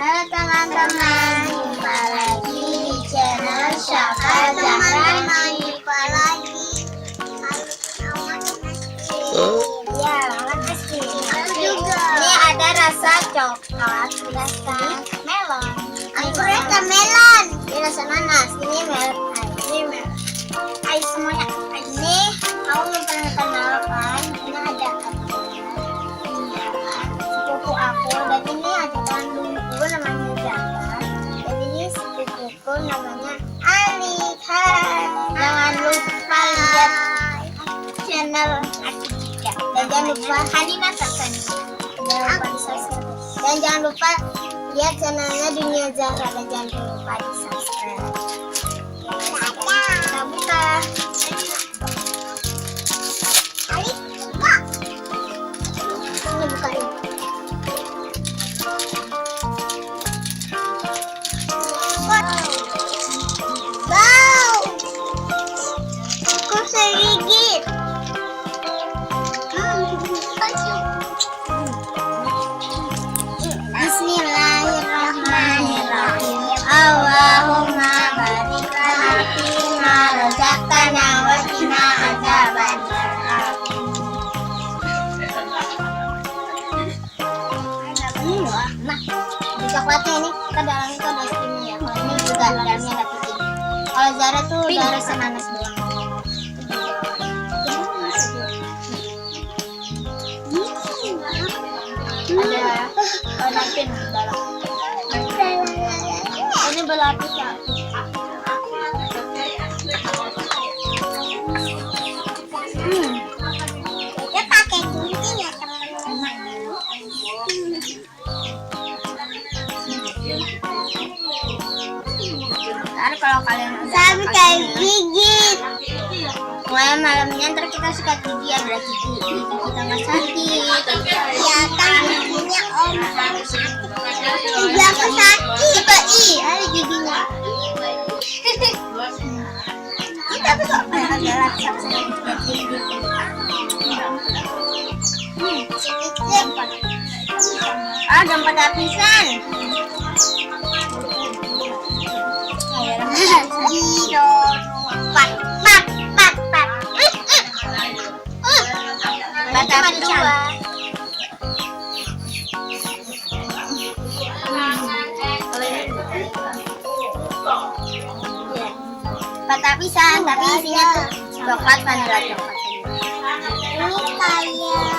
Halo teman-teman, jumpa lagi di channel Syafa Zahra. Jumpa lagi. Ya, makasih. Aku juga. Ini ada rasa coklat, rasa melon. Aku rasa melon. Ini rasa nanas. Ini melon. Ini melon. Ayo semuanya. Ini aku memperkenalkan. Ini ada sepupu aku, dan ini ada kandungku namanya Zahra, dan ini sepupuku namanya Ali. Hai, jangan lupa lihat channel aku juga, dan jangan lupa Hadina Sasani, jangan lupa di subscribe, dan jangan lupa lihat channelnya Dunia Zahra, dan jangan lupa di subscribe. Kita buka. Ali, buka. Ini buka ini. Wow, kok sedikit. Bismillahirrahmanirrahim. Allahumma barik lana fima razaqtana wa qina adzabannar. Nah, di coklatnya ini kita dalamnya itu ada steamnya ya. Kalau ini juga dalamnya ada puding. Kalau Zara tuh udah rasa nanas doang. Ada napin dalam. Ini berlapis ya. Dia pakai gunting ya teman-teman. Ntar kalau kalian sampai kayak gigit, mulai malamnya ntar kita sikat gigi ya, biar gigi kita nggak sakit. Ya kan giginya om gigi aku sakit. Coba ada giginya. Kita tuh kok agak lapsap sedikit gigi. Gampang habisan. Patah pisang, tapi isinya tuh coklat vanilla coklat. Ini kayak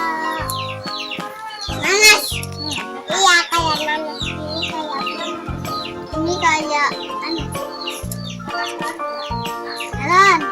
nanas. Iya, kayak nanas. Ini kayak melon.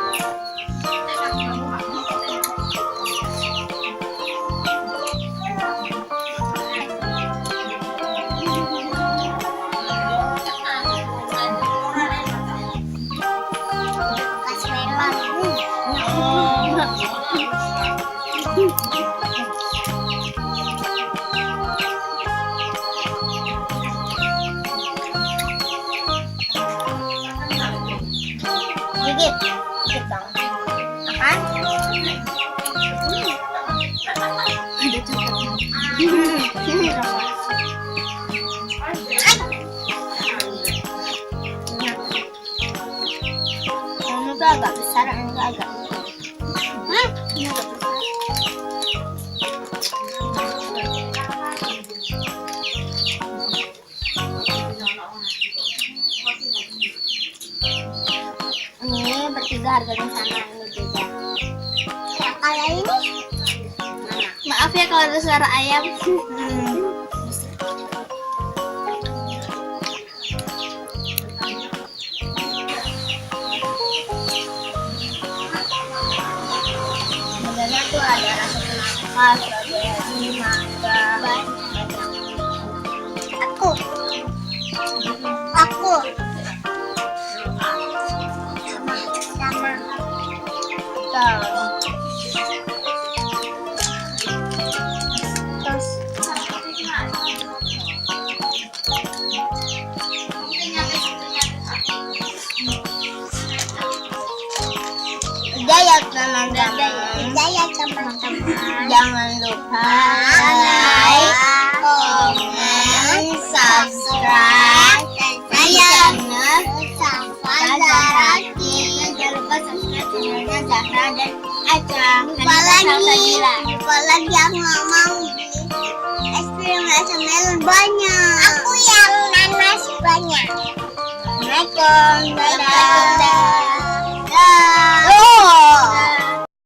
Gigit dong. Makan. Ini tuh agak besar, ini tuh agak. Ini agak besar. Ini bertiga harganya sama, ini beda. Ya, kalau ini maaf ya kalau ada suara ayam. Sebenarnya tuh ada rasa kenapa, strawberry, mangga, banyak. Aku sama terus udah ya teman-teman, jangan lupa like, comment, subscribe channel Zahra. Jangan lupa subscribe channelnya Zahra dan Acang. Lupa lagi aku nggak mau beli es krim rasa melon banyak. Aku yang nanas banyak. Assalamualaikum. Dadah.